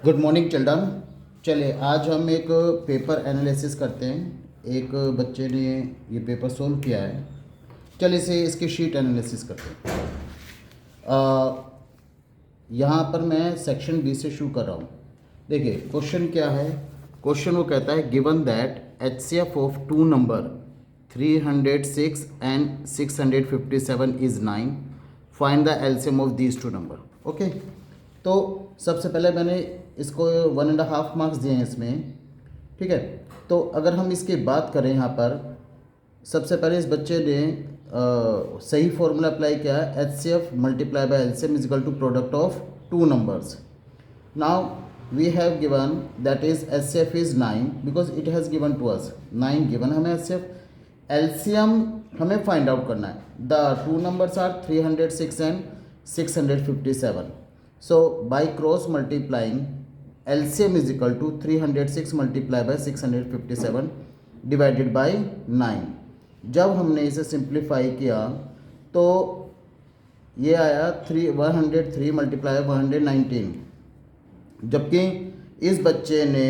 Good morning children. चलिए आज हम एक पेपर एनालिसिस करते हैं। एक बच्चे ने ये पेपर सोल्व किया है। चलिए इसे इसकी शीट एनालिसिस करते हैं। यहाँ पर मैं सेक्शन बी से शुरू कर रहा हूँ। देखिए क्वेश्चन क्या है। क्वेश्चन वो कहता है given that HCF of two number 306 and 657 is 9, find the LCM of these two number. Okay, तो सबसे पहले मैंने इसको 1.5 मार्क्स दिए हैं इसमें। ठीक है, तो अगर हम इसकी बात करें यहाँ पर, सबसे पहले इस बच्चे ने सही फॉर्मूला अप्लाई किया है। HCF multiply by LCM is equal to product of two numbers. Now we have given that is HCF is 9 because it has given to us 9 given हमें HCF। LCM हमें फाइंड आउट करना है। The two numbers are 306 and 657. So by cross multiplying, LCM is equal to 306 multiplied by 657 divided by 9. जब हमने इसे simplify किया तो ये आया 103 मल्टीप्लाई 119, जबकि इस बच्चे ने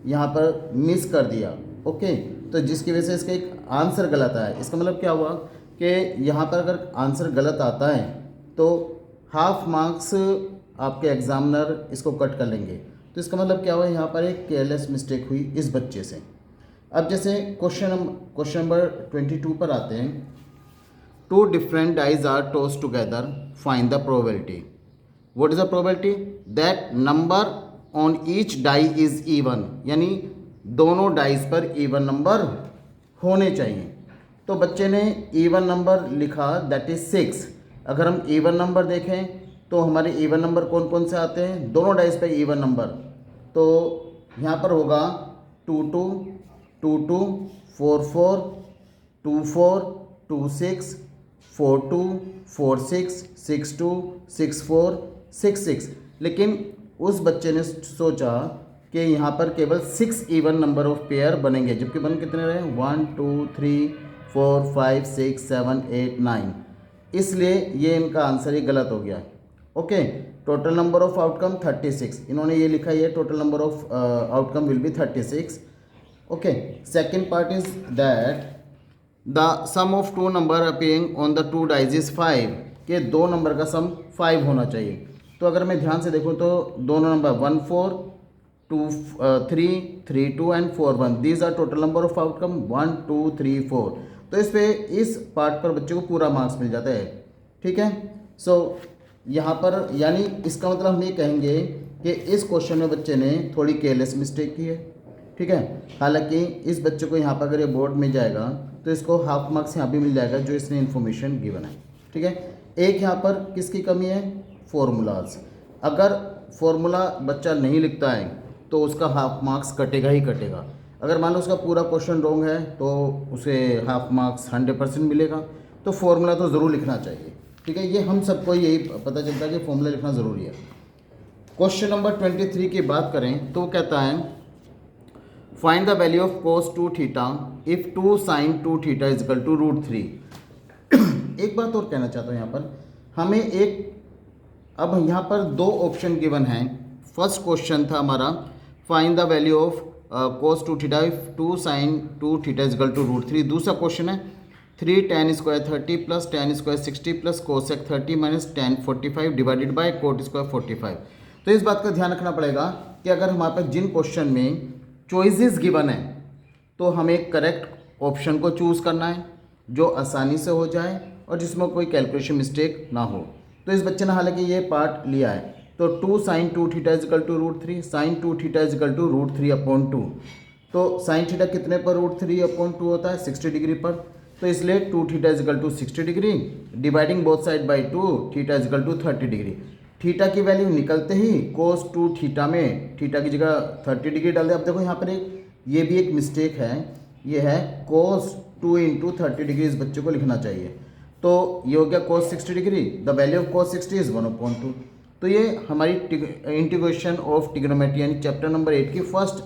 यहाँ पर मिस कर दिया। ओके, तो जिसकी वजह से इसका एक आंसर गलत आया। इसका मतलब क्या हुआ कि यहाँ पर अगर आंसर गलत आता है तो हाफ मार्क्स आपके एग्जामिनर इसको कट कर लेंगे। तो इसका मतलब क्या हुआ, यहाँ पर एक केयरलेस मिस्टेक हुई इस बच्चे से। अब जैसे क्वेश्चन नंबर 22 पर आते हैं। Two different dice are toss together, find the probability. What is the probability that number on each die is even, यानी दोनों डाइज पर इवन नंबर होने चाहिए। तो बच्चे ने इवन नंबर लिखा दैट इज 6। अगर हम इवन नंबर देखें तो हमारे इवन नंबर कौन कौन से आते हैं, दोनों डाइस पे इवन नंबर। तो यहाँ पर होगा 22, 22, 44, 24, 26, 42, 46, 62, 64, 66। लेकिन उस बच्चे ने सोचा कि यहाँ पर केवल 6 इवन नंबर ऑफ पेयर बनेंगे, जबकि बन कितने रहे 1 2 3 4 5 6 7 8 9, इसलिए ये इनका आंसर ही गलत हो गया। Okay, total number of outcome 36, इन्होंने ये लिखा है total number of outcome will be 36। Okay, second part is that the sum of two number appearing on the two dice is 5, के दो नंबर का सम 5 होना चाहिए। तो अगर मैं ध्यान से देखूँ तो दोनों number 1 4 2 3 3 2 and 4 1, these are total number of outcome 1 2 3 4। तो इस पार्ट पर बच्चे को पूरा मार्क्स मिल जाता है। ठीक है, सो यहाँ पर यानी इसका मतलब हम ये कहेंगे कि इस क्वेश्चन में बच्चे ने थोड़ी केयरलेस मिस्टेक की है। ठीक है, हालांकि इस बच्चे को यहाँ पर अगर ये बोर्ड में जाएगा तो इसको हाफ मार्क्स यहाँ भी मिल जाएगा जो इसने इन्फॉर्मेशन गिवन है। ठीक है, एक यहाँ पर किसकी कमी है, फॉर्मूलाज। अगर फॉर्मूला बच्चा नहीं लिखता है तो उसका हाफ मार्क्स कटेगा ही कटेगा। अगर मान लो उसका पूरा क्वेश्चन रॉन्ग है तो उसे हाफ मार्क्स 100% मिलेगा। तो फॉर्मूला तो ज़रूर लिखना चाहिए। ठीक है, ये हम सबको यही पता चलता है कि फॉर्मूला लिखना ज़रूरी है। क्वेश्चन नंबर 23 की बात करें तो कहता है find the value of cos 2 theta if 2 sin 2 theta is equal to √3। एक बात और कहना चाहता हूँ यहाँ पर, हमें अब यहाँ पर दो ऑप्शन गिवन हैं। फर्स्ट क्वेश्चन था हमारा find the value of cos 2 theta if 2 sin 2 theta is equal to √3। दूसरा क्वेश्चन है 3 tan square 30 plus tan square 60 plus cosec 30 minus tan 45 divided by cot square 45। तो इस बात का ध्यान रखना पड़ेगा कि अगर हमारे पास जिन क्वेश्चन में चॉइसेस गिवन है तो हमें करेक्ट ऑप्शन को चूज़ करना है जो आसानी से हो जाए और जिसमें कोई कैलकुलेशन मिस्टेक ना हो। तो इस बच्चे ने हालांकि ये पार्ट लिया है। तो 2 sin 2 theta is equal to √3, sin 2 theta is equal to √3/2। तो sin थीटा कितने पर √3/2 होता है, 60 डिग्री पर। तो इसलिए 2 theta is equal to 60 degree dividing both side by 2, theta is equal to 30 degree. Theta की वैल्यू निकलते ही cos 2 थीटा में थीटा की जगह 30 डिग्री डाल दे। अब देखो यहाँ पर ये भी एक मिस्टेक है, ये है cos 2 × 30 डिग्री इस बच्चे को लिखना चाहिए। तो ये हो गया cos 60 degree, the value of cos 60 is 1/2। तो ये हमारी इंटीग्रेशन ऑफ ट्रिग्नोमेट्री यानी चैप्टर नंबर 8 की फर्स्ट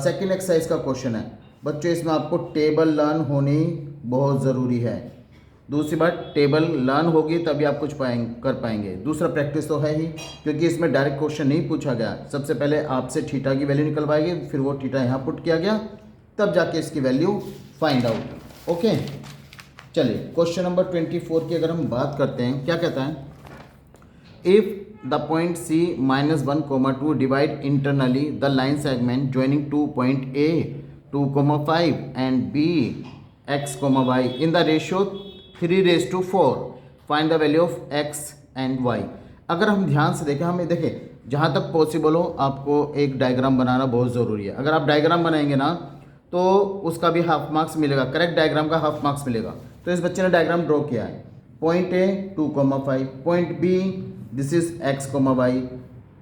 सेकेंड एक्सरसाइज का क्वेश्चन है। बच्चों इसमें आपको टेबल लर्न होनी बहुत ज़रूरी है। दूसरी बात टेबल लर्न होगी तभी आप कुछ कर पाएंगे। दूसरा प्रैक्टिस तो है ही, क्योंकि इसमें डायरेक्ट क्वेश्चन नहीं पूछा गया। सबसे पहले आपसे थीटा की वैल्यू निकलवाएगी, फिर वो थीटा यहाँ पुट किया गया, तब जाके इसकी वैल्यू फाइंड आउट। ओके, चलिए क्वेश्चन नंबर 24 की अगर हम बात करते हैं, क्या कहता है, if the point C -1, 2 divide internally the line segment joining 2 point A 2,5 and B x, y in the ratio 3:4, find the value of x and y। अगर हम ध्यान से देखें, हमें देखें जहाँ तक पॉसिबल हो आपको एक डायग्राम बनाना बहुत ज़रूरी है। अगर आप डायग्राम बनाएंगे ना तो उसका भी हाफ मार्क्स मिलेगा, करेक्ट डायग्राम का हाफ मार्क्स मिलेगा। तो इस बच्चे ने डायग्राम ड्रॉ किया है, point A 2,5, point B this is x, y,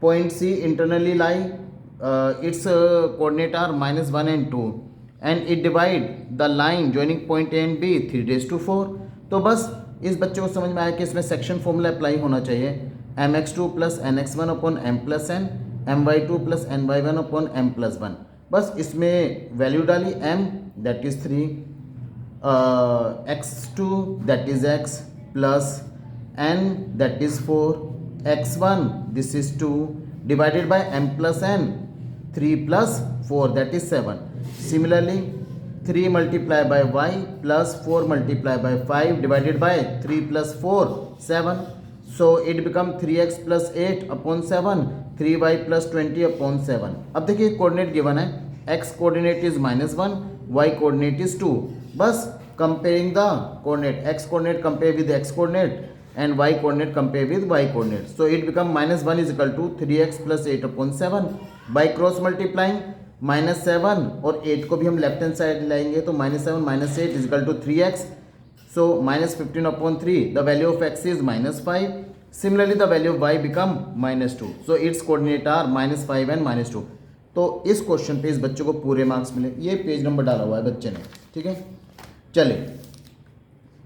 point C internally lie its coordinate are -1 and 2 and it divide the line joining point A and B 3:4। तो बस इस बच्चे को समझ में आया कि इसमें सेक्शन फॉर्मूला अप्लाई होना चाहिए, mx2 + nx1 upon m + n, my2 + ny1 upon m + 1। बस इसमें वैल्यू डाली, m that is 3, x2 that is x plus n that is 4, x1 this is 2 divided by m plus n 3 plus 4 that is 7। Similarly 3 multiplied by y plus 4 multiplied by 5 divided by 3 plus 4 7, so it become 3x plus 8 upon 7, 3y plus 20 upon 7। अब देखिए coordinate given है, x coordinate is -1, y coordinate is 2। बस comparing the coordinate, x coordinate compare with x coordinate and y coordinate compare with y coordinate, so it become -1 is equal to 3x plus 8 upon 7। by cross multiplying -7 और 8 को भी हम left hand side लाएंगे तो -7 - 8 is equal to 3x, so -15 upon 3, the value of x is -5। similarly the value of y become -2, so its coordinate are -5 and -2। तो इस question पे इस बच्चे को पूरे मार्क्स मिले। ये पेज नंबर डाला हुआ है बच्चे ने, ठीक है। चलिए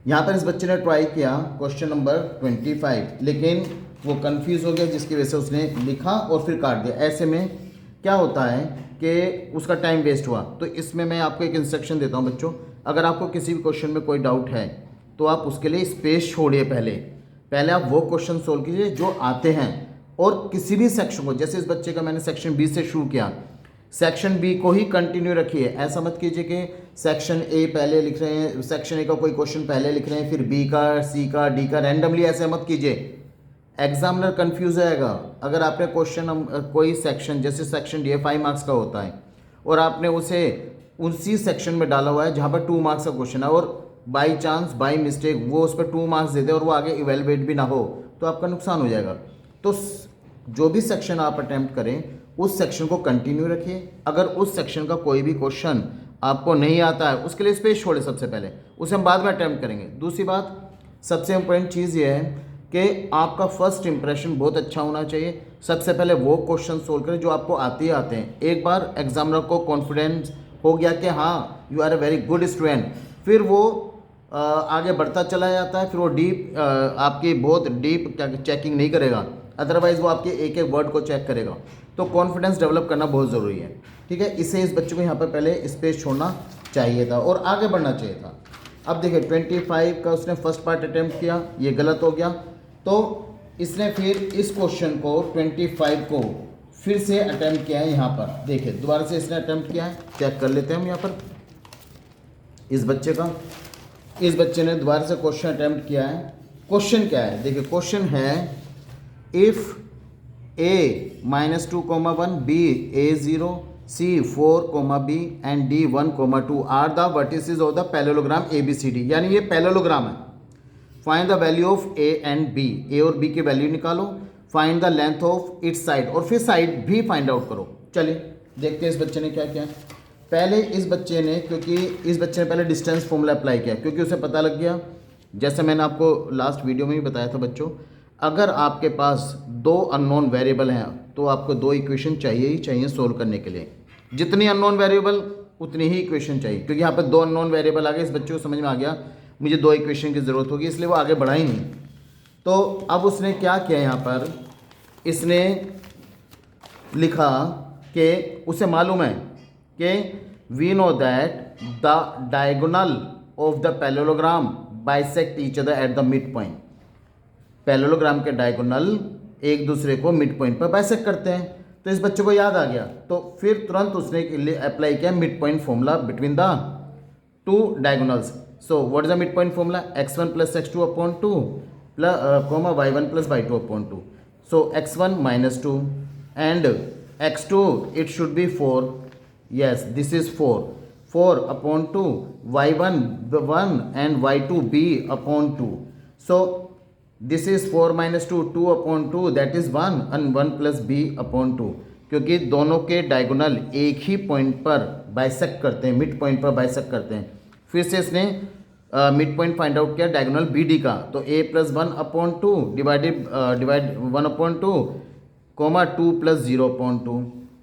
यहाँ पर इस बच्चे ने ट्राई किया क्वेश्चन नंबर 25, लेकिन वो कंफ्यूज हो गया, जिसकी वजह से उसने लिखा और फिर काट दिया। ऐसे में क्या होता है कि उसका टाइम वेस्ट हुआ। तो इसमें मैं आपको एक इंस्ट्रक्शन देता हूँ बच्चों, अगर आपको किसी भी क्वेश्चन में कोई डाउट है तो आप उसके लिए स्पेस छोड़िए, पहले आप वो क्वेश्चन सोल्व कीजिए जो आते हैं, और किसी भी सेक्शन को, जैसे इस बच्चे का मैंने सेक्शन बी से शुरू किया, सेक्शन बी को ही कंटिन्यू रखिए। ऐसा मत कीजिए कि सेक्शन ए पहले लिख रहे हैं, सेक्शन ए का कोई क्वेश्चन पहले लिख रहे हैं, फिर बी का, सी का, डी का, रैंडमली ऐसे मत कीजिए, एग्जामिनर कंफ्यूज जाएगा। अगर आपने क्वेश्चन कोई सेक्शन, जैसे सेक्शन डी है 5 मार्क्स का होता है, और आपने उसे उसी सेक्शन में डाला हुआ है जहाँ पर 2 मार्क्स का क्वेश्चन है, और बाई चांस बाई मिस्टेक वो उस पर 2 मार्क्स दे दे और वो आगे इवेलुएट भी ना हो, तो आपका नुकसान हो जाएगा। तो जो भी सेक्शन आप अटैम्प्ट करें उस सेक्शन को कंटिन्यू रखिए। अगर उस सेक्शन का कोई भी क्वेश्चन आपको नहीं आता है उसके लिए स्पेस छोड़े, सबसे पहले उसे हम बाद में अटैम्प्ट करेंगे। दूसरी बात, सबसे इम्पोर्टेंट चीज़ ये है कि आपका फर्स्ट इंप्रेशन बहुत अच्छा होना चाहिए। सबसे पहले वो क्वेश्चन सोल्व करें जो आपको आते ही आते हैं। एक बार एग्जामिनर को कॉन्फिडेंस हो गया कि हाँ you are a very good student, फिर वो आगे बढ़ता चला जाता है, फिर वो डीप आपकी बहुत डीप चेकिंग नहीं करेगा, अदरवाइज वो आपके एक एक वर्ड को चेक करेगा। तो कॉन्फिडेंस डेवलप करना बहुत ज़रूरी है, ठीक है। इसे इस बच्चे को यहाँ पर पहले स्पेस छोड़ना चाहिए था और आगे बढ़ना चाहिए था। अब देखिए 25 का उसने फर्स्ट पार्ट अटैम्प्ट किया, ये गलत हो गया, तो इसने फिर इस क्वेश्चन को 25 को फिर से अटैम्प्ट किया है। यहाँ पर देखिए दोबारा से इसने अटैम्प्ट किया है, चेक कर लेते हैं हम यहाँ पर इस बच्चे ने दोबारा से क्वेश्चन अटैम्प्ट किया है। क्वेश्चन क्या है, देखिए क्वेश्चन है if a -2,1, b a0, c 4, b and d 1,2 are the vertices of the parallelogram ABCD, यानी ये पैरेललोग्राम है। Find the value of a and b, a और b की वैल्यू निकालो, find the length of its side, और फिर side भी find out करो। चलिए देखते हैं इस बच्चे ने क्या किया। पहले इस बच्चे ने पहले डिस्टेंस फॉर्मूला अप्लाई किया, क्योंकि उसे पता लग गया, जैसे मैंने आपको लास्ट वीडियो में भी बताया था बच्चों, अगर आपके पास 2 अननोन वेरिएबल हैं तो आपको 2 इक्वेशन चाहिए ही चाहिए सोल्व करने के लिए। जितनी अननोन वेरिएबल उतनी ही इक्वेशन चाहिए, क्योंकि यहाँ पर 2 अननोन वेरिएबल आ गए, इस बच्चे को समझ में आ गया मुझे 2 इक्वेशन की ज़रूरत होगी, इसलिए वो आगे बढ़ा ही नहीं। तो अब उसने क्या किया, यहाँ पर इसने लिखा कि उसे मालूम है कि we know that the diagonal of the parallelogram bisect each other at the mid point. Parallelogram के डायगोनल एक दूसरे को मिड पॉइंट पर बाइसेक्ट करते हैं। तो इस बच्चे को याद आ गया, तो फिर तुरंत उसने अप्लाई किया mid point formula between the two diagonals. So what is the mid point formula? x1 plus x2 upon 2 comma y1 plus y2 upon 2. So x1 minus 2 and x2 it should be 4. Yes, this is 4. 4 upon 2, y1 the 1 and y2 b upon 2. So this is 4 minus 2, 2 upon 2, that is 1 and 1 plus b upon 2. क्योंकि दोनों के diagonal एक ही point पर bisect करते हैं, mid point पर bisect करते हैं। फिर से इसने मिड पॉइंट फाइंड आउट किया डायगोनल बी डी का, तो a plus 1 upon 2 divide 1 upon 2 comma 2 plus 0 upon 2,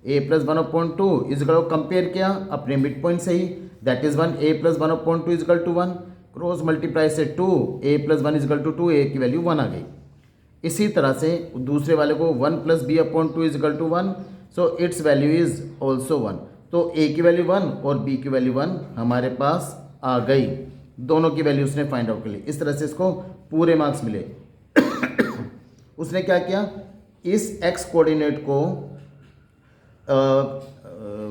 a plus 1 upon 2 equal compare किया अपने मिड पॉइंट से ही, that is 1, a plus 1 upon 2 equal to 1, cross multiply से 2, a plus 1 equal to 2, a की value 1 आ गई। इसी तरह से दूसरे वाले को 1 plus B upon 2 equal to 1, so its value is also 1। तो a की वैल्यू 1 और b की वैल्यू 1 हमारे पास आ गई, दोनों की वैल्यू उसने फाइंड आउट कर ली। इस तरह से इसको पूरे मार्क्स मिले। उसने क्या किया, इस x कोऑर्डिनेट को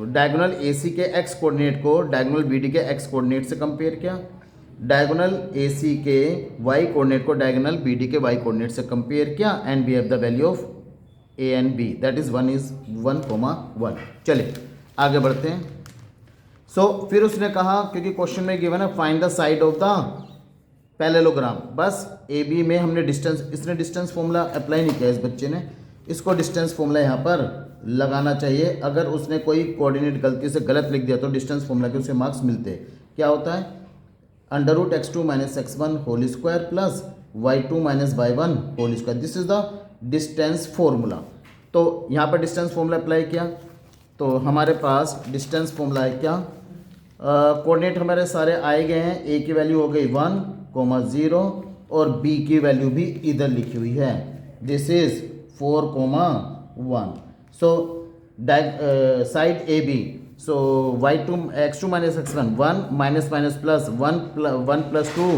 डायगोनल AC के x कोऑर्डिनेट को डायगोनल BD के x कोऑर्डिनेट से कंपेयर किया, डायगोनल AC के y कोऑर्डिनेट को डायगोनल BD के y कोऑर्डिनेट से कंपेयर किया, and we have the value of A and B, that is 1 is 1,1। चलिए आगे बढ़ते हैं। फिर उसने कहा, क्योंकि क्वेश्चन में गिवन है find the side of the parallelogram, बस ए बी में हमने डिस्टेंस, इसने डिस्टेंस फॉर्मूला अप्लाई नहीं किया इस बच्चे ने, इसको डिस्टेंस फॉर्मूला यहाँ पर लगाना चाहिए। अगर उसने कोई कोऑर्डिनेट गलती से गलत लिख दिया तो डिस्टेंस फॉर्मूला के उसे मार्क्स मिलते। क्या होता है, √x2 minus x1 whole square plus y2 minus y1 whole square, this is the distance formula. तो यहाँ पर डिस्टेंस फॉर्मूला अप्लाई किया, तो हमारे पास डिस्टेंस फॉर्मूला है क्या, कोऑर्डिनेट हमारे सारे आए गए हैं, a की वैल्यू हो गई 1,0 और b की वैल्यू भी इधर लिखी हुई है, this is 4,1। So side A B, so x2 minus x1 1 minus minus plus 1 plus 2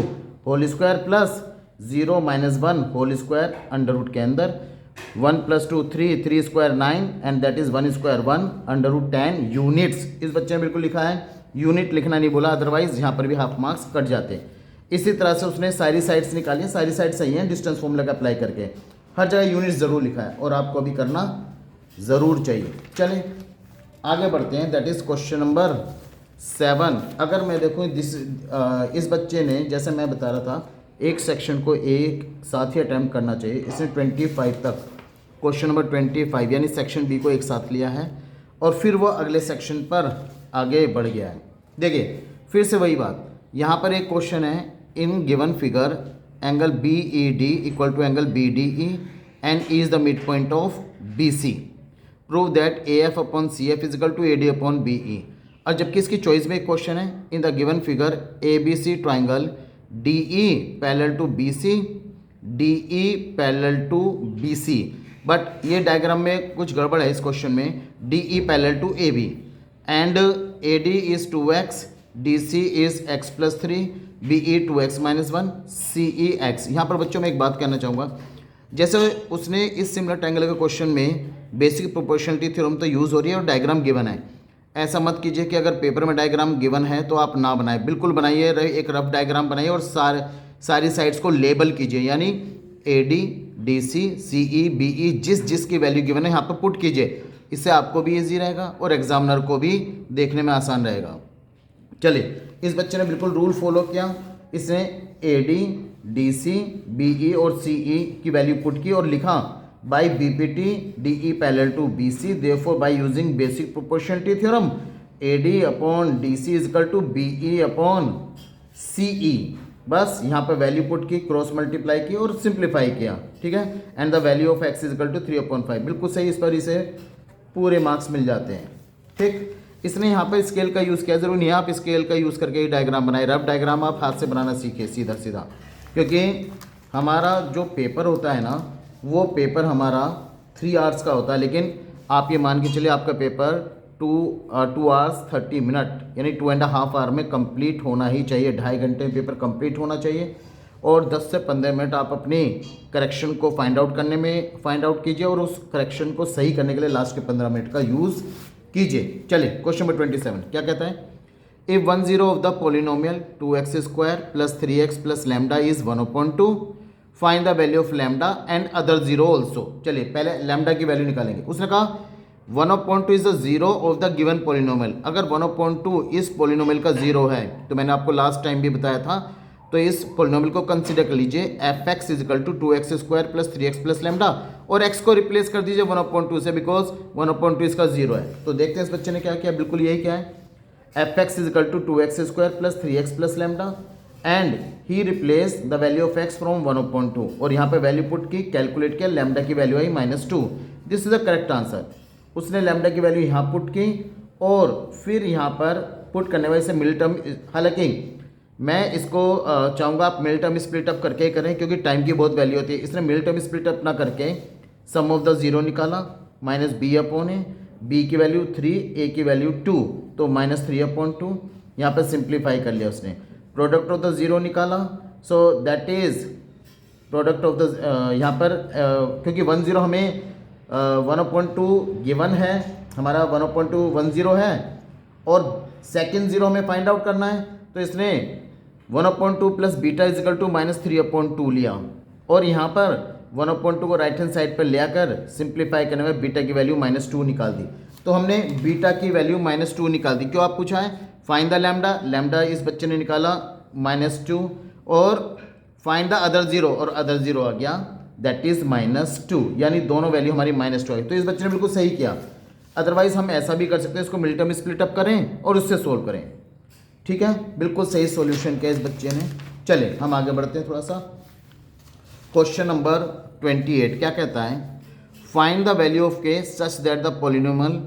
whole square plus 0 minus 1 whole square under root के अंदर 1 plus 2 3, 3 square 9 and that is 1 square 1 under root 10 units. इस बच्चे ने बिल्कुल लिखा है, unit लिखना नहीं बोला, अदरवाइज यहाँ पर भी हाफ मार्क्स कट जाते हैं। इसी तरह से उसने सारी साइड्स निकाली, सारी साइड सही है डिस्टेंस फॉर्मूला का अप्लाई करके, हर जगह यूनिट्स ज़रूर लिखा है और आपको अभी करना ज़रूर चाहिए। चलें आगे बढ़ते हैं, दैट इज़ क्वेश्चन नंबर 7। अगर मैं देखूँ इस बच्चे ने, जैसे मैं बता रहा था, एक सेक्शन को एक साथ ही अटैम्प्ट करना चाहिए, इसने 25 तक, क्वेश्चन नंबर 25 यानी सेक्शन बी को एक साथ लिया है और फिर वो अगले सेक्शन पर आगे बढ़ गया है। देखिए फिर से वही बात, यहाँ पर एक क्वेश्चन है, in given figure angle BED equal to angle BDE and E is the mid point of BC, prove that AF upon CF is equal to AD upon BE। और जबकि इसकी चॉइस में एक क्वेश्चन है, in the given figure ABC triangle DE parallel to BC, DE parallel to BC, but ये diagram में कुछ गड़बड़ है इस क्वेश्चन में, DE parallel to AB and AD is 2x, DC is x plus 3, BE 2x minus 1, CE x। यहाँ पर बच्चों में एक बात कहना चाहूँगा, जैसे उसने इस सिमिलर ट्रायंगल के क्वेश्चन में बेसिक प्रोपोर्शनलिटी थ्योरम तो यूज़ हो रही है और डायग्राम गिवन है, ऐसा मत कीजिए कि अगर पेपर में डायग्राम गिवन है तो आप ना बनाएं, बिल्कुल बनाइए, एक रफ डायग्राम बनाइए और सारी साइड्स को लेबल कीजिए, यानी AD DC CE BE जिस जिसकी वैल्यू गिवन है यहाँ पर पुट कीजिए, इससे आपको भी ईजी रहेगा और एग्जामिनर को भी देखने में आसान रहेगा। चलिए इस बच्चे ने बिल्कुल रूल फॉलो किया, इसने AD DC BE और CE की वैल्यू पुट की और लिखा by BPT DE parallel to BC, therefore by using basic proportionality theorem AD upon DC is equal to BE upon CE। बस यहाँ पर वैल्यू पुट की, क्रॉस मल्टीप्लाई की और सिंप्लीफाई किया, ठीक है, and the value of x is equal to 3/5, बिल्कुल सही, इस पर इसे पूरे मार्क्स मिल जाते हैं। ठीक, इसने यहाँ पर स्केल का यूज़ किया, जरूर नहीं आप स्केल का यूज़ करके ही डायग्राम बनाए, रफ डायग्राम आप हाथ से बनाना सीखिए सीधा सीधा, क्योंकि हमारा जो पेपर होता है ना वो पेपर हमारा 3 आवर्स का होता है, लेकिन आप ये मान के चलिए आपका पेपर 2 hours 30 मिनट यानी 2.5 आवर में कंप्लीट होना ही चाहिए, 2.5 घंटे में पेपर कंप्लीट होना चाहिए। और 10 से 15 मिनट आप अपनी करेक्शन को फाइंड आउट कीजिए और उस करेक्शन को सही करने के लिए लास्ट के 15 मिनट का यूज़ कीजिए। चलिए क्वेश्चन नंबर 27 क्या कहता है, if 1 0 of the polynomial 2x square plus 3x plus lambda is 1/2, find the value of lambda and other zero also. चलिए पहले लैम्डा की वैल्यू निकालेंगे। उसने कहा 1/2 is the zero of the given polynomial. अगर 1/2 इस पोलिनोमियल का जीरो है तो मैंने आपको लास्ट टाइम भी बताया था, तो इस पोलिनोमियल को कंसीडर कर लीजिए f(x) is equal to 2x square plus 3x plus lambda, और x को रिप्लेस कर दीजिए 1/2 से, बिकॉज 1/2 इसका जीरो है। तो देखते हैं इस बच्चे ने क्या किया, बिल्कुल यही क्या है, f(x) is equal to 2x square plus 3x plus lambda and he replace the value of x from 1/2, और यहाँ पे वैल्यू पुट की, कैलकुलेट किया, लैम्डा की वैल्यू आई -2। This is the correct answer. उसने लैम्डा की वैल्यू यहाँ पुट की और फिर यहाँ पर पुट करने वाले से मिडिल टर्म, हालांकि मैं इसको चाहूँगा आप मिडिल टर्म स्प्लिट अप करके ही करें क्योंकि टाइम की बहुत वैल्यू होती है। इसने मिडिल टर्म स्प्लिट अप ना करके सम ऑफ द जीरो निकाला, -b/a, b की वैल्यू 3, a की वैल्यू 2, तो -3/2। यहाँ पर सिंप्लीफाई कर लिया उसने। प्रोडक्ट ऑफ द जीरो निकाला, so that is product of the, यहाँ पर क्योंकि 1 0 हमें 1/2 गिवन है, हमारा 1/2 1 0 है और सेकेंड जीरो हमें फाइंड आउट करना है, तो इसने 1/2 प्लस बीटा इजिकल टू -3/2 लिया और यहाँ पर 1/2 को राइट हैंड साइड पर ले आकर सिंप्लीफाई करने में बीटा की वैल्यू -2 निकाल दी। तो हमने बीटा की वैल्यू -2 निकाल दी। क्यों आप पूछा है, फाइंड द लैम्डा, लैम्डा इस बच्चे ने निकाला -2, और फाइंड द अदर जीरो, और अदर जीरो आ गया दैट इज -2, यानी दोनों वैल्यू हमारी -2 आई। तो इस बच्चे ने बिल्कुल सही किया। अदरवाइज हम ऐसा भी कर सकते हैं, इसको मिडिल टर्म स्प्लिट अप करें और उससे सोल्व करें। ठीक है, बिल्कुल सही सॉल्यूशन किया इस बच्चे ने। चले हम आगे बढ़ते हैं थोड़ा सा। क्वेश्चन नंबर 28 क्या कहता है, find the value of k such that the polynomial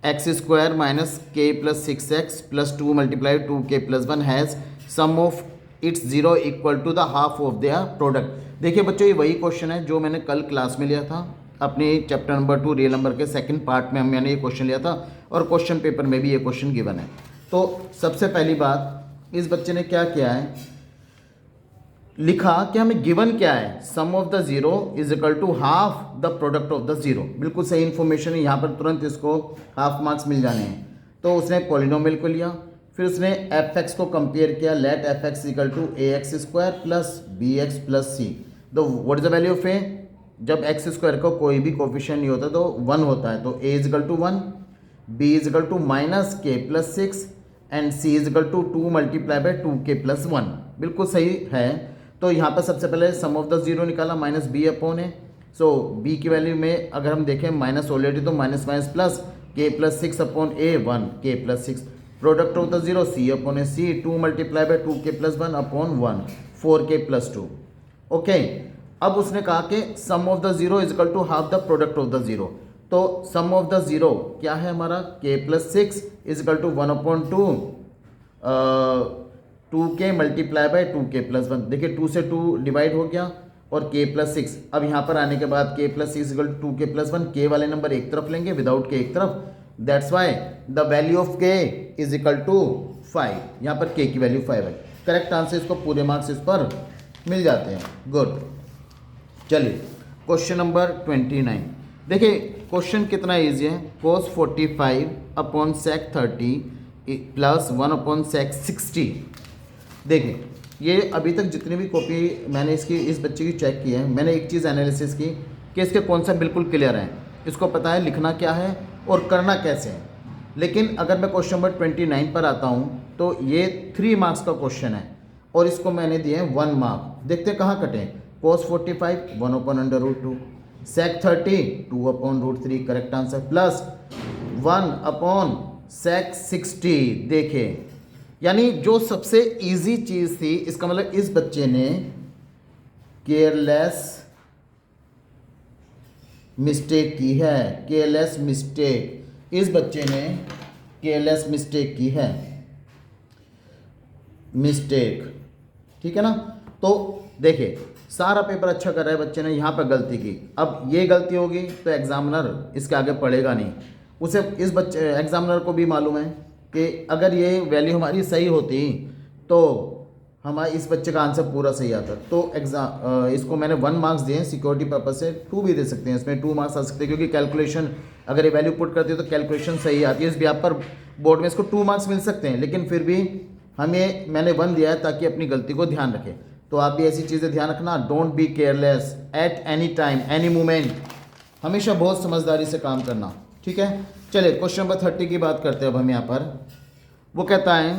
x square minus k plus 6x plus 2 multiply 2k plus 1 has sum of its zero equal to the half of their product. देखिए बच्चों, ये वही question है जो मैंने कल class में लिया था अपने चैप्टर नंबर 2 रियल नंबर के सेकंड पार्ट में मैंने ये क्वेश्चन लिया था और क्वेश्चन पेपर में भी ये क्वेश्चन गिवन है। तो सबसे पहली बात, इस बच्चे ने क्या किया है, लिखा कि हमें गिवन क्या है, sum of the zero is equal to half the product of the zero. बिल्कुल सही इन्फॉर्मेशन है, यहाँ पर तुरंत इसको हाफ मार्क्स मिल जाने हैं। तो उसने पॉलिनोमियल को लिया, फिर उसने f(x) को कंपेयर किया, let f(x) equal to ax square plus bx plus c। तो what is the value of a, जब x स्क्वायर का कोई भी कोफिशिएंट नहीं होता तो 1 होता है, तो a is equal to 1, b is equal to -k plus 6 and c is equal to 2 multiply by 2k plus 1। बिल्कुल सही है। तो यहाँ पर सबसे पहले सम ऑफ द जीरो निकाला, -b/a। सो b की वैल्यू में अगर हम देखें माइनस ऑलरेडी, तो minus minus plus k plus 6/a 1 k plus 6, product of the zero c/c 2 multiply by 2k plus 1/1 4k plus 2। Okay, अब उसने कहा कि sum of the zero is equal to half the product of the zero. तो sum of the zero क्या है हमारा, k plus 6 is equal to 1/2 2k multiply by 2k plus 1। देखिए 2 से 2 डिवाइड हो गया और k प्लस 6। अब यहाँ पर आने के बाद k plus 6 is equal to 2k plus 1, k वाले नंबर एक तरफ लेंगे, विदाउट k एक तरफ, that's why the value of k is equal to 5। यहाँ पर k की वैल्यू 5 है। करेक्ट आंसर, इसको पूरे मार्क्स इस पर मिल जाते हैं। गुड। चलिए क्वेश्चन नंबर 29 देखिए, क्वेश्चन कितना ईजी है, cos 45 upon sec 30 plus 1 upon sec 60। देखिए ये अभी तक जितनी भी कॉपी मैंने इसकी इस बच्चे की चेक की है, मैंने एक चीज़ एनालिसिस की कि इसके कॉन्सेप्ट बिल्कुल क्लियर हैं, इसको पता है लिखना क्या है और करना कैसे है। लेकिन अगर मैं क्वेश्चन नंबर 29 पर आता हूँ तो ये 3 मार्क्स का क्वेश्चन है और इसको मैंने दिए 1 मार्क। देखते हैं कहाँ कटें। cos 45 1/√2, sec 30 2/√3 correct answer, plus 1/sec 60। देखें यानी जो सबसे इजी चीज़ थी, इसका मतलब इस बच्चे ने केयरलेस मिस्टेक की है, केयरलेस मिस्टेक, इस बच्चे ने केयरलेस मिस्टेक की है, मिस्टेक, ठीक है ना। तो देखिए सारा पेपर अच्छा कर रहा है बच्चे ने, यहाँ पर गलती की, अब ये गलती होगी तो एग्जामिनर इसके आगे पढ़ेगा नहीं। उसे इस बच्चे एग्जामिनर को भी मालूम है कि अगर ये वैल्यू हमारी सही होती तो हमारे इस बच्चे का आंसर पूरा सही आता। तो इसको मैंने 1 मार्क्स दिए हैं सिक्योरिटी पर्पज से, 2 भी दे सकते हैं, इसमें 2 मार्क्स आ सकते हैं क्योंकि कैलकुलेशन अगर ये वैल्यू पुट करती है तो कैलकुलेशन सही आती है। इस भी आप पर बोर्ड में इसको 2 मार्क्स मिल सकते हैं, लेकिन फिर भी हमें मैंने 1 दिया है ताकि अपनी गलती को ध्यान रखें। तो आप भी ऐसी चीज़ें ध्यान रखना, don't be careless at any time any moment, हमेशा बहुत समझदारी से काम करना, ठीक है। चलिए क्वेश्चन नंबर 30 की बात करते हैं अब हम यहाँ पर। वो कहता है,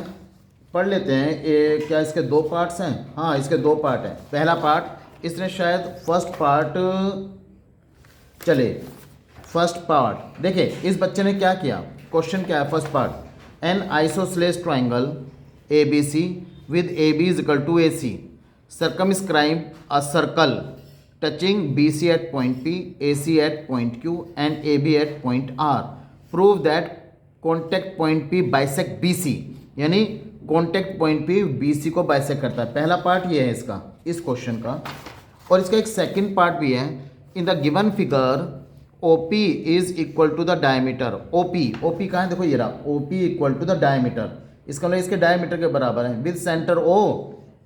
पढ़ लेते हैं, ये क्या इसके 2 पार्ट्स हैं? हाँ, इसके 2 पार्ट हैं। पहला पार्ट इसने शायद फर्स्ट पार्ट, चले फर्स्ट पार्ट देखिए इस बच्चे ने क्या किया। क्वेश्चन क्या है first part, an isosceles triangle A B C with A B is equal to A C circumscribe a circle touching BC at point P, AC at point Q and AB at point R. Prove that contact point P bisect BC, यानी contact point P BC को bisect करता है। पहला part ये है इसका, इस question का। और इसका एक सेकंड पार्ट भी है। In the given figure OP is equal to the diameter. OP कहाँ है? देखो ये रहा, OP equal to the diameter, इसका मतलब इसके डायमीटर के बराबर है। With centre O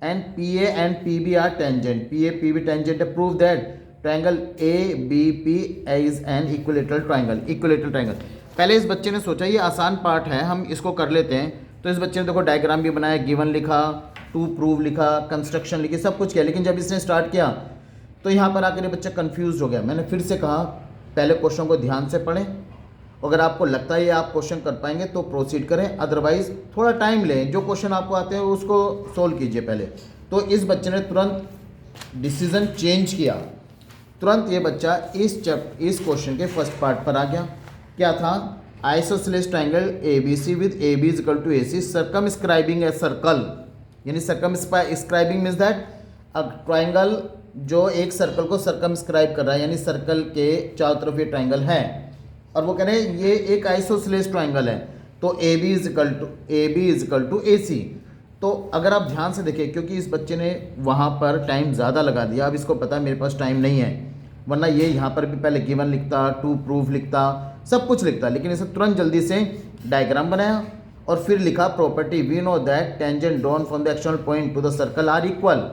and PA and PB are tangent, PA PB tangent, prove that triangle ABP is an equilateral triangle। पहले इस बच्चे ने सोचा ये आसान पार्ट है, हम इसको कर लेते हैं। तो इस बच्चे ने देखो डायग्राम भी बनाया, गिवन लिखा, टू प्रूव लिखा, कंस्ट्रक्शन लिखी, सब कुछ किया। लेकिन जब इसने स्टार्ट किया तो यहाँ पर आकर ये बच्चा कंफ्यूज हो गया। मैंने फिर से कहा पहले क्वेश्चन को ध्यान से पढ़ें, अगर आपको लगता है ये आप क्वेश्चन कर पाएंगे तो प्रोसीड करें, अदरवाइज थोड़ा टाइम लें, जो क्वेश्चन आपको आते हैं उसको सोल्व कीजिए पहले। तो इस बच्चे ने तुरंत डिसीजन चेंज किया, तुरंत ये बच्चा इस क्वेश्चन के फर्स्ट पार्ट पर आ गया। क्या था? Isosceles triangle A B C with A B is equal to A C circumscribing a circle, यानी circumscribing means that a triangle जो एक सर्कल को सर्कमस्क्राइब कर रहा है, यानी सर्कल के चारों तरफ ये ट्राइंगल है। और वो कह रहे हैं ये एक आइसोसेलेस ट्राइंगल है, तो A B is equal to A C. तो अगर आप ध्यान से देखें, क्योंकि इस बच्चे ने वहाँ पर टाइम ज़्यादा लगा दिया, अब इसको पता है मेरे पास टाइम नहीं है, वरना ये यहाँ पर भी पहले गिवन लिखता, टू प्रूफ लिखता, सब कुछ लिखता, लेकिन इसे तुरंत जल्दी से डायग्राम बनाया और फिर लिखा property we know that tangent drawn from the external point to the circle are equal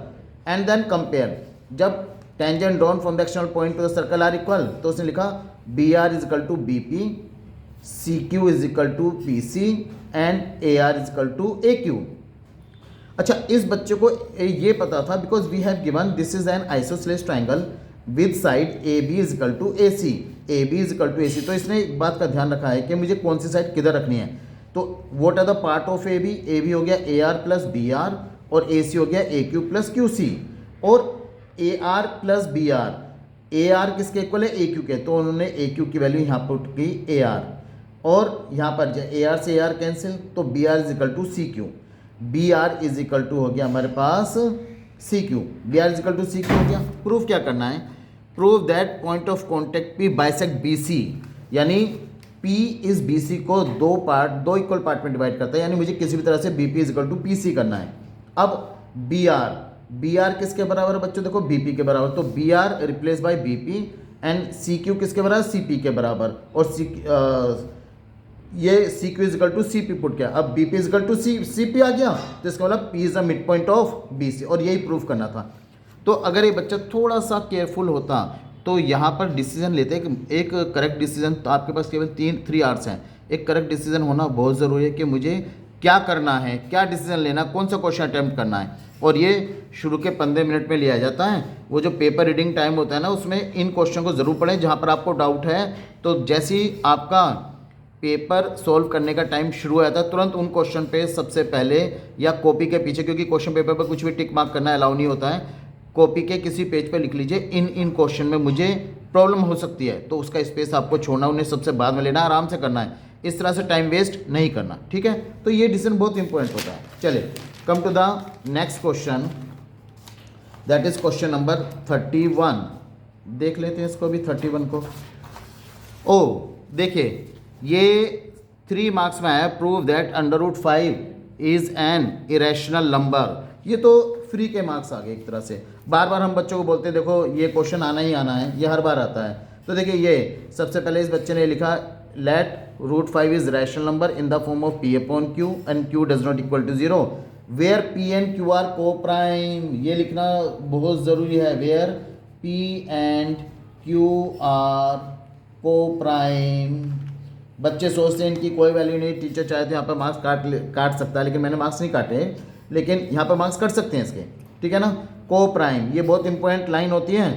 and then compare. जब tangent drawn from the external point to the circle are equal, तो उसने लिखा B R is equal to B P, C Q is equal to P C and A R is equal to A Q. अच्छा, इस बच्चे को ये पता था because we have given this is an isosceles triangle with side A B is equal to A C, A B is equal to A C. तो इसने एक बात का ध्यान रखा है कि मुझे कौन सी साइड किधर रखनी है। तो what are the part of A B हो गया A R plus B R और ए सी हो गया A Q plus Q C. और A R plus B R, A R किसके इक्वल है? ए क्यू के, तो उन्होंने ए क्यू की वैल्यू यहाँ पुट की ए आर, और यहाँ पर ए आर से ए आर कैंसिल, तो B R is equal to C Q, B R is equal to हो गया हमारे पास C Q, B R is equal to C Q हो गया। प्रूफ क्या करना है? Prove that point of contact P bisect B C, यानी पी इस बी सी को दो इक्वल पार्ट में डिवाइड करता है, यानी मुझे किसी भी तरह से B P is equal to P C करना है। अब बी आर किसके बराबर है बच्चों? देखो बी पी के बराबर, तो B R replace by B P and C Q किसके बराबर? सी पी के बराबर। और ये C Q equal to C P put किया, अब B P equal to C P आ गया, तो इसका मतलब P is the mid point of B C, और यही प्रूफ करना था। तो अगर ये बच्चा थोड़ा सा केयरफुल होता तो यहाँ पर डिसीजन लेते एक करेक्ट डिसीजन, तो आपके पास केवल 3 आवर्स हैं। एक करेक्ट डिसीजन होना बहुत ज़रूरी है कि मुझे क्या करना है, क्या डिसीजन लेना, कौन सा क्वेश्चन अटैम्प्ट करना है, और ये शुरू के 15 मिनट में लिया जाता है। वो जो पेपर रीडिंग टाइम होता है ना, उसमें इन क्वेश्चन को ज़रूर पढ़ें जहाँ पर आपको डाउट है। तो जैसे ही आपका पेपर सॉल्व करने का टाइम शुरू हो जाता है, तुरंत उन क्वेश्चन पे सबसे पहले या कॉपी के पीछे, क्योंकि क्वेश्चन पेपर पर कुछ भी टिक मार्क करना अलाउ नहीं होता है, कॉपी के किसी पेज पे लिख लीजिए इन क्वेश्चन में मुझे प्रॉब्लम हो सकती है, तो उसका स्पेस आपको छोड़ना, उन्हें सबसे बाद में लेना, आराम से करना है, इस तरह से टाइम वेस्ट नहीं करना, ठीक है। तो ये डिसीजन बहुत इंपॉर्टेंट होता है। चलिए come to the next question, that is question number 31। देख लेते हैं इसको भी 31 को। ओ देखिए, ये 3 मार्क्स में आया, prove that √5 is an irrational number. ये तो फ्री के मार्क्स आ गए एक तरह से। बार बार हम बच्चों को बोलते हैं देखो ये क्वेश्चन आना ही आना है, ये हर बार आता है। तो देखिए ये सबसे पहले इस बच्चे ने लिखा let root 5 is rational number in the form of p upon q and q does not equal to 0, where p and q are co-prime. ये लिखना बहुत ज़रूरी है, where p and q are co-prime. बच्चे सोचते हैं इनकी कोई वैल्यू नहीं, टीचर चाहे तो यहाँ पर मार्क्स काट सकता है, लेकिन मैंने मार्क्स नहीं काटे, लेकिन यहाँ पर मार्क्स कट सकते हैं इसके, ठीक है ना. को प्राइम, ये बहुत इंपॉर्टेंट लाइन होती है,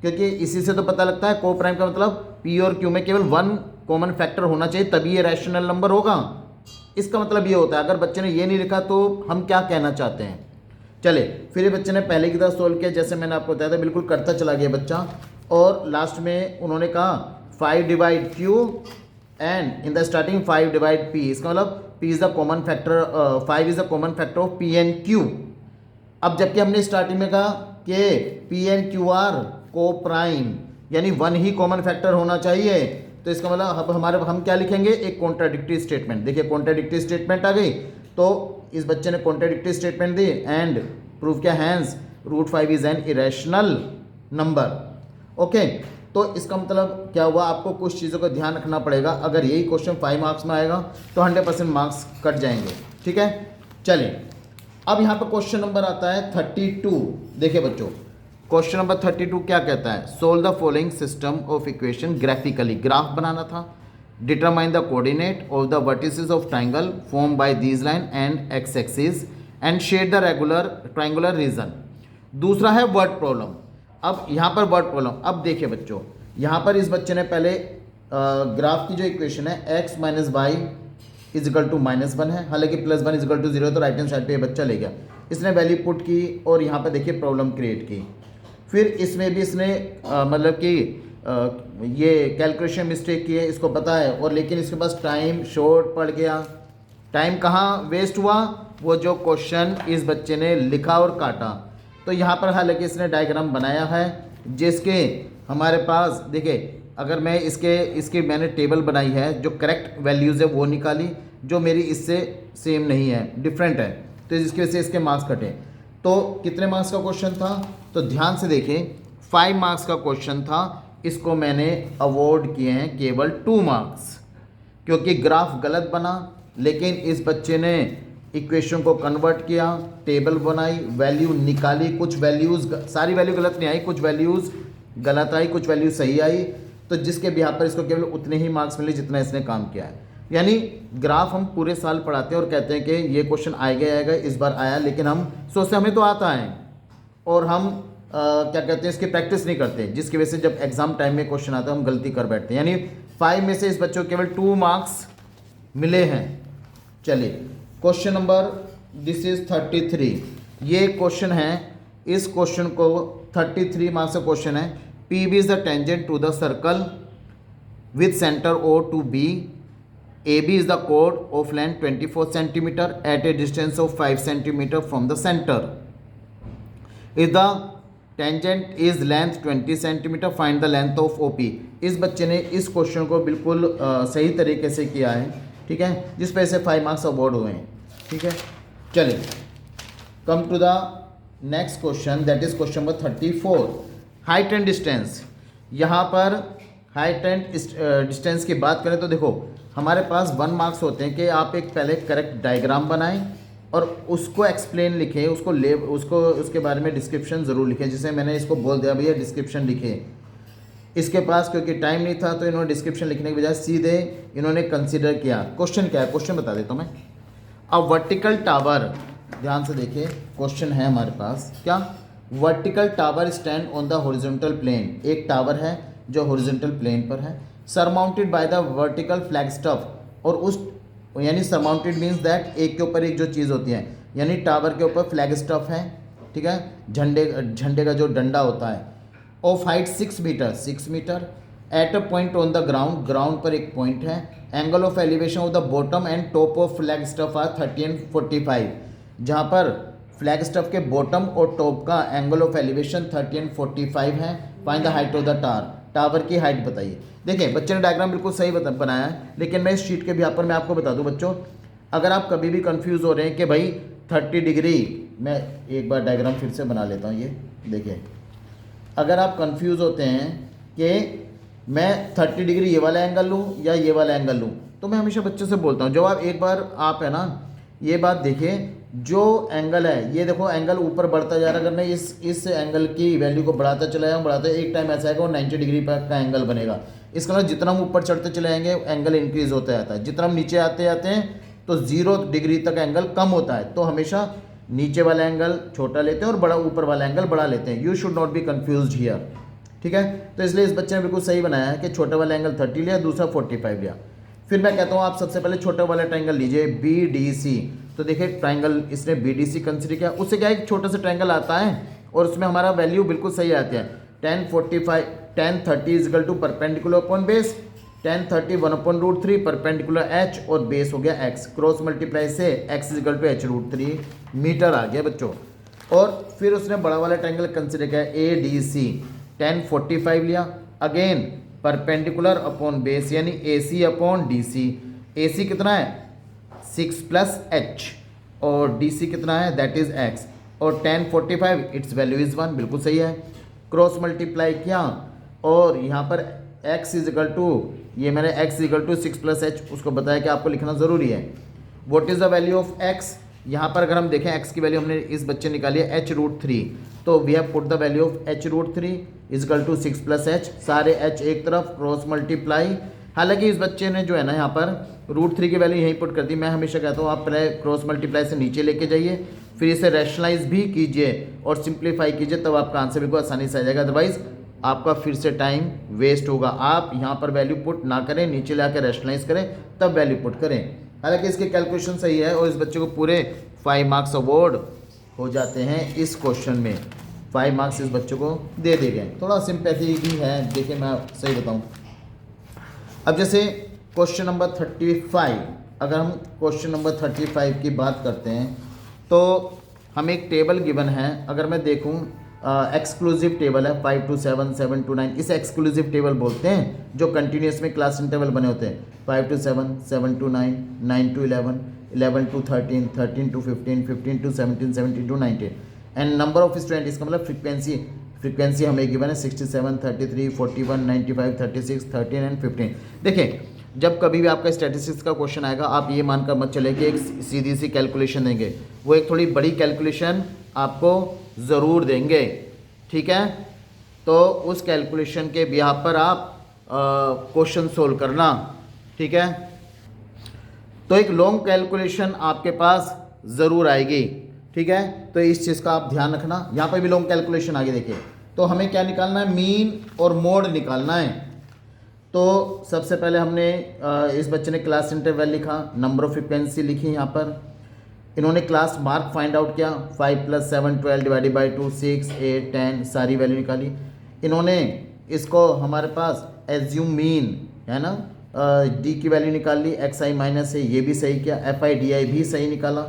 क्योंकि इसी से तो पता लगता है को प्राइम का मतलब पी और क्यू में केवल वन कॉमन फैक्टर होना चाहिए तभी ये रैशनल नंबर होगा. इसका मतलब ये होता है. अगर बच्चे ने ये नहीं लिखा तो हम क्या कहना चाहते हैं. चले फिर ये बच्चे ने पहले की तरह सोल्व किया, जैसे मैंने आपको बताया था, बिल्कुल करता चला गया बच्चा, और लास्ट में उन्होंने कहा 5 divide Q and in the starting 5 divide P. इसका मतलब P is the common factor, 5 is the common factor of P and Q. अब जबकि हमने स्टार्टिंग में कहा कि पी एंड क्यू आर को प्राइम, यानी वन ही कॉमन फैक्टर होना चाहिए, तो इसका मतलब अब हमारे हम क्या लिखेंगे, एक कॉन्ट्राडिक्टरी स्टेटमेंट. देखिए कॉन्ट्राडिक्टरी स्टेटमेंट आ गई, तो इस बच्चे ने कॉन्ट्राडिक्टरी स्टेटमेंट दी एंड प्रूव किया hence root 5 is an irrational number. Okay, तो इसका मतलब क्या हुआ, आपको कुछ चीज़ों का ध्यान रखना पड़ेगा. अगर यही क्वेश्चन 5 मार्क्स में आएगा तो 100% मार्क्स कट जाएंगे, ठीक है. चलिए अब यहाँ पर क्वेश्चन नंबर आता है 32. देखिए बच्चों, क्वेश्चन नंबर 32 क्या कहता है, solve the following system of equation graphically. Graph बनाना था. Determine the coordinate of the vertices of triangle form by these line and x axis and shade the regular triangular region. दूसरा है word problem. अब यहाँ पर word problem, अब देखिए बच्चों, यहाँ पर इस बच्चे ने पहले ग्राफ की जो इक्वेशन है x minus Y is equal to -1 है, हालांकि +1 इज इक्वल टू 0, तो राइट हैंड साइड पे ये बच्चा ले गया. इसने वैल्यू पुट की और यहाँ पर देखिए प्रॉब्लम क्रिएट की. फिर इसमें भी इसने मतलब कि ये कैलकुलेशन मिस्टेक की है, इसको पता है, और लेकिन इसके पास टाइम शॉर्ट पड़ गया. टाइम कहाँ वेस्ट हुआ, वो जो क्वेश्चन इस बच्चे ने लिखा और काटा. तो यहाँ पर हालांकि इसने डायग्राम बनाया है जिसके हमारे पास देखिए, अगर मैं इसकी मैंने टेबल बनाई है, जो करेक्ट वैल्यूज़ है वो निकाली, जो मेरी इससे सेम नहीं है, डिफरेंट है, तो जिसकी वजह से इसके मार्क्स कटे. तो कितने मार्क्स का क्वेश्चन था, तो ध्यान से देखें 5 मार्क्स का क्वेश्चन था. इसको मैंने अवॉर्ड किए हैं केवल 2 मार्क्स, क्योंकि ग्राफ गलत बना, लेकिन इस बच्चे ने इक्वेशन को कन्वर्ट किया, टेबल बनाई, वैल्यू निकाली. कुछ वैल्यूज़, सारी वैल्यू गलत नहीं आई, कुछ वैल्यूज़ गलत आई, कुछ वैल्यू सही आई, तो जिसके बिहार पर इसको केवल उतने ही मार्क्स मिले जितना इसने काम किया है. यानी ग्राफ हम पूरे साल पढ़ाते हैं और कहते हैं कि ये क्वेश्चन आएगा, इस बार आया, लेकिन हम सोचते हमें तो आता है और हम क्या कहते हैं इसकी प्रैक्टिस नहीं करते, जिसकी वजह से जब एग्जाम टाइम में क्वेश्चन आता है हम गलती कर बैठते हैं. यानी 5 में से इस बच्चों को केवल 2 मार्क्स मिले हैं. चलिए क्वेश्चन नंबर दिस इज 33. ये क्वेश्चन है, इस क्वेश्चन को 33 मार्क्स का क्वेश्चन है. P B is the tangent to the circle with centre O to B. A B is the chord of length 24 centimeter at a distance of 5 centimeter from the center. If the tangent is length 20 centimeter, find the length of OP. इस बच्चे ने इस question को बिल्कुल सही तरीके से किया है, ठीक है, जिस पे से 5 मार्क्स अवॉर्ड हुए हैं, ठीक है. चलिए come to the next question, that is question number 34. Height and distance. यहाँ पर हाइट एंड डिस्टेंस की बात करें तो देखो हमारे पास 1 मार्क्स होते हैं कि आप एक पहले करेक्ट डायग्राम बनाएं और उसको एक्सप्लेन लिखें, उसको उसके बारे में डिस्क्रिप्शन ज़रूर लिखें. जैसे मैंने इसको बोल दिया भैया डिस्क्रिप्शन लिखें, इसके पास क्योंकि टाइम नहीं था तो इन्होंने डिस्क्रिप्शन लिखने के बजाय सीधे इन्होंने कंसीडर किया. क्वेश्चन क्या है, क्वेश्चन बता देता हूँ मैं. अ वर्टिकल टावर, ध्यान से देखिए क्वेश्चन है हमारे पास क्या, vertical tower stand on the horizontal plane. एक टावर है जो हॉरिजॉन्टल प्लेन पर है, surmounted by the vertical flag staff. और उस यानी सरमाउंटेड मीन्स दैट एक के ऊपर एक जो चीज़ होती है, यानी टावर के ऊपर फ्लैग स्टफ है, ठीक है, झंडे का जो डंडा होता है, of height 6 metre at a point on the ground पर एक पॉइंट है. Angle of elevation of the bottom and top of flag staff are 30 and 45. जहाँ पर फ्लैग स्टफ के बॉटम और टॉप का एंगल ऑफ एलिवेशन 30 and 45 है. Find the height of the tower की हाइट बताइए. देखिए बच्चे ने डायग्राम बिल्कुल सही बनाया है, लेकिन मैं इस शीट के भी यहाँ पर मैं आपको बता दूं बच्चों, अगर आप कभी भी कंफ्यूज हो रहे हैं कि भाई 30 डिग्री, मैं एक बार डायग्राम फिर से बना लेता हूँ. ये देखिए, अगर आप कंफ्यूज होते हैं कि मैं 30 डिग्री ये वाला एंगल लूँ या ये वाला एंगल लूँ, तो मैं हमेशा बच्चों से बोलता हूँ, जब आप एक बार आप है ना ये बात देखिए, जो एंगल है ये देखो एंगल ऊपर बढ़ता जा रहा है, अगर मैं इस एंगल की वैल्यू को बढ़ाता चला जाऊँ बढ़ाता, एक टाइम ऐसा आएगा वो 90 डिग्री पर का एंगल बनेगा। इसका मतलब जितना हम ऊपर चढ़ते चले जाएंगे एंगल इंक्रीज होता जाता है, जितना हम नीचे आते जाते हैं तो 0 डिग्री तक एंगल कम होता है। तो हमेशा नीचे वाला एंगल छोटा लेते हैं और बड़ा ऊपर वाला एंगल बड़ा लेते हैं। You should not be confuse here, ठीक है। तो इसलिए इस बच्चे ने बिल्कुल सही बनाया है कि छोटा वाला एंगल 30 लिया, दूसरा 45 लिया। फिर मैं कहता हूँ आप सबसे पहले छोटा वाला ट्रायंगल लीजिए BDC। तो देखिए ट्रायंगल इसने BDC कंसिडर किया, उससे क्या है एक छोटा सा ट्रायंगल आता है और उसमें हमारा वैल्यू बिल्कुल सही आती है। 10 30 is equal to perpendicular upon base, 10 30 1/√3 perpendicular h और बेस हो गया x, क्रॉस मल्टीप्लाई से x is equal to h√3 metre आ गया बच्चों। और फिर उसने बड़ा वाला ट्रायंगल कंसिडर किया ADC, 10 45 लिया, अगेन परपेंडिकुलर अपॉन बेस यानी AC अपॉन DC। AC कितना है 6 प्लस h और DC कितना है दैट इज x, और 10 45 इट्स वैल्यू इज 1, बिल्कुल सही है। क्रॉस मल्टीप्लाई किया और यहाँ पर x इज इक्वल टू, ये मैंने x is equal to 6 plus h उसको बताया कि आपको लिखना ज़रूरी है। What is the value of x, यहाँ पर अगर हम देखें x की वैल्यू हमने इस बच्चे निकाली है h√3, तो we have put the value of h√3 is equal to 6 plus h, सारे h एक तरफ क्रॉस मल्टीप्लाई। हालांकि इस बच्चे ने जो है ना यहाँ पर √3 की वैल्यू यहीं पुट कर दी। मैं हमेशा कहता हूँ आप पहले क्रॉस मल्टीप्लाई से नीचे लेके जाइए, फिर इसे रैशनलाइज भी कीजिए और सिंप्लीफाई कीजिए, तब आपका आंसर बिल्कुल आसानी से आ जाएगा। अदरवाइज आपका फिर से टाइम वेस्ट होगा। आप यहाँ पर वैल्यू पुट ना करें, नीचे लाकर रैशनलाइज करें तब वैल्यू पुट करें। हालांकि इसके कैलकुलेशन सही है और इस बच्चे को पूरे 5 मार्क्स अवार्ड हो जाते हैं इस क्वेश्चन में। 5 मार्क्स इस बच्चे को दे दिए गए। थोड़ा सिंपैथी भी है, देखिए मैं सही बताऊं। अब जैसे क्वेश्चन नंबर 35, अगर हम क्वेश्चन नंबर 35 की बात करते हैं तो हमें एक टेबल गिवन है। अगर मैं देखूं एक्सक्लूसिव टेबल है 5 to 7, 7 to 9, इसे एक्सक्लूसिव टेबल बोलते हैं जो कंटिन्यूस में क्लास इंटरवल बने होते हैं। 5 to 7, 7 to 9, 9 to 11, 11 to 13, 13 to 15, 15 to 17, 17 to 19 and number of student, इसका मतलब फ्रीक्वेंसी हमें गिवन है 67, 33, 41, 95, 36, 13 एंड 15। देखिए जब कभी भी आपका स्टैटिस्टिक्स का क्वेश्चन आएगा आप ये मानकर मत चले कि एक सीधी सी कैलकुलेशन देंगे, वो एक थोड़ी बड़ी कैलकुलेशन आपको ज़रूर देंगे, ठीक है। तो उस कैलकुलेशन के बिहार पर आप क्वेश्चन सोल्व करना, ठीक है। तो एक लॉन्ग कैलकुलेशन आपके पास ज़रूर आएगी, ठीक है। तो इस चीज़ का आप ध्यान रखना। यहाँ पर भी लॉन्ग कैलकुलेशन आगे देखिए, तो हमें क्या निकालना है, मीन और मोड निकालना है। तो सबसे पहले हमने इस बच्चे ने क्लास इंटरवल लिखा, नंबर ऑफ फ्रिक्वेंसी लिखी, यहाँ पर इन्होंने क्लास मार्क फाइंड आउट किया, 5 + 7 12 डिवाइडेड बाई 2 6 8 10 सारी वैल्यू निकाली। इन्होंने इसको हमारे पास एज्यूम मीन है ना, डी की वैल्यू निकाल ली, XI माइनस है, ये भी सही किया, FI/DI भी सही निकाला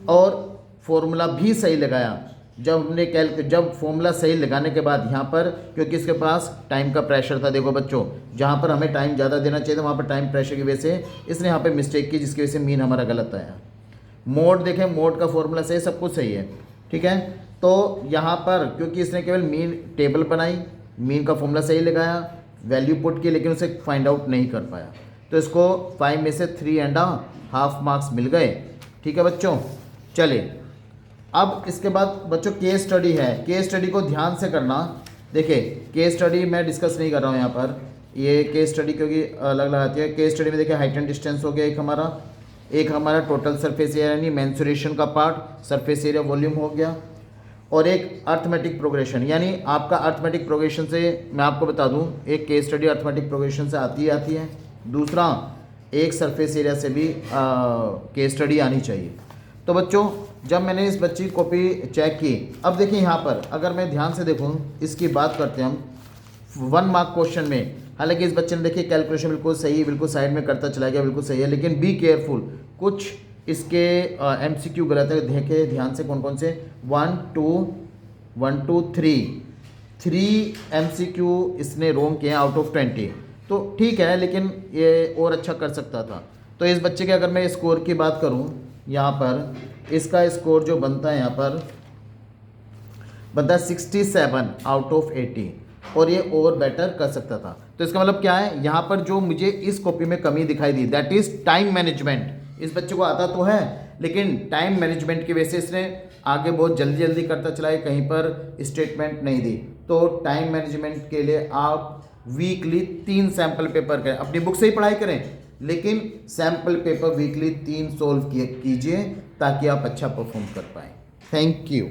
और फॉर्मूला भी सही लगाया। जब फॉर्मूला सही लगाने के बाद यहाँ पर, क्योंकि इसके पास टाइम का प्रेशर था, देखो बच्चों जहाँ पर हमें टाइम ज़्यादा देना चाहिए था वहाँ पर टाइम प्रेशर की वजह से इसने यहाँ पर मिस्टेक की, जिसकी वजह से मीन हमारा गलत आया। मोड देखें, मोड का फॉर्मूला सही, सब कुछ सही है, ठीक है। तो यहाँ पर क्योंकि इसने केवल मीन टेबल बनाई, मीन का फॉर्मूला सही लगाया, वैल्यू पुट की, लेकिन उसे फाइंड आउट नहीं कर पाया, तो इसको 5 में से 3.5 मार्क्स मिल गए, ठीक है बच्चों। चलिए अब इसके बाद बच्चों केस स्टडी है, केस स्टडी को ध्यान से करना। देखिए केस स्टडी मैं डिस्कस नहीं कर रहा हूँ यहाँ पर, ये केस स्टडी क्योंकि अलग अलग आती है। केस स्टडी में देखिए हाइट एंड डिस्टेंस हो गया एक हमारा टोटल सरफेस एरिया यानी मेंसुरेशन का पार्ट, सरफेस एरिया वॉल्यूम हो गया, और एक अर्थमेटिक प्रोग्रेशन, यानी आपका अर्थमेटिक प्रोग्रेशन से मैं आपको बता दूं एक केस स्टडी अर्थमेटिक प्रोग्रेशन से आती है, दूसरा एक सरफेस एरिया से भी केस स्टडी आनी चाहिए। तो बच्चों जब मैंने इस बच्ची की कॉपी चेक की, अब देखिए यहाँ पर अगर मैं ध्यान से देखूँ, इसकी बात करते हैं हम 1 मार्क क्वेश्चन में। हालांकि इस बच्चे ने देखिए कैलकुलेशन बिल्कुल सही, बिल्कुल साइड में करता चला गया, बिल्कुल सही है, लेकिन बी केयरफुल, कुछ इसके MCQ गलत है। देखें ध्यान से कौन कौन से, 1 2 3 MCQ इसने रोंग किए आउट ऑफ 20। तो ठीक है, लेकिन ये और अच्छा कर सकता था। तो इस बच्चे के अगर मैं स्कोर की बात करूं, यहाँ पर इसका स्कोर जो बनता है यहाँ पर बनता है 67 आउट ऑफ 80, और ये और बेटर कर सकता था। तो इसका मतलब क्या है, यहाँ पर जो मुझे इस कॉपी में कमी दिखाई दी, दैट इज टाइम मैनेजमेंट। इस बच्चे को आता तो है, लेकिन टाइम मैनेजमेंट की वजह से इसने आगे बहुत जल्दी जल्दी करता चला है, कहीं पर स्टेटमेंट नहीं दी। तो टाइम मैनेजमेंट के लिए आप वीकली 3 सैम्पल पेपर करें, अपनी बुक से ही पढ़ाई करें, लेकिन सैम्पल पेपर वीकली 3 सॉल्व कीजिए ताकि आप अच्छा परफॉर्म कर पाएँ। Thank you.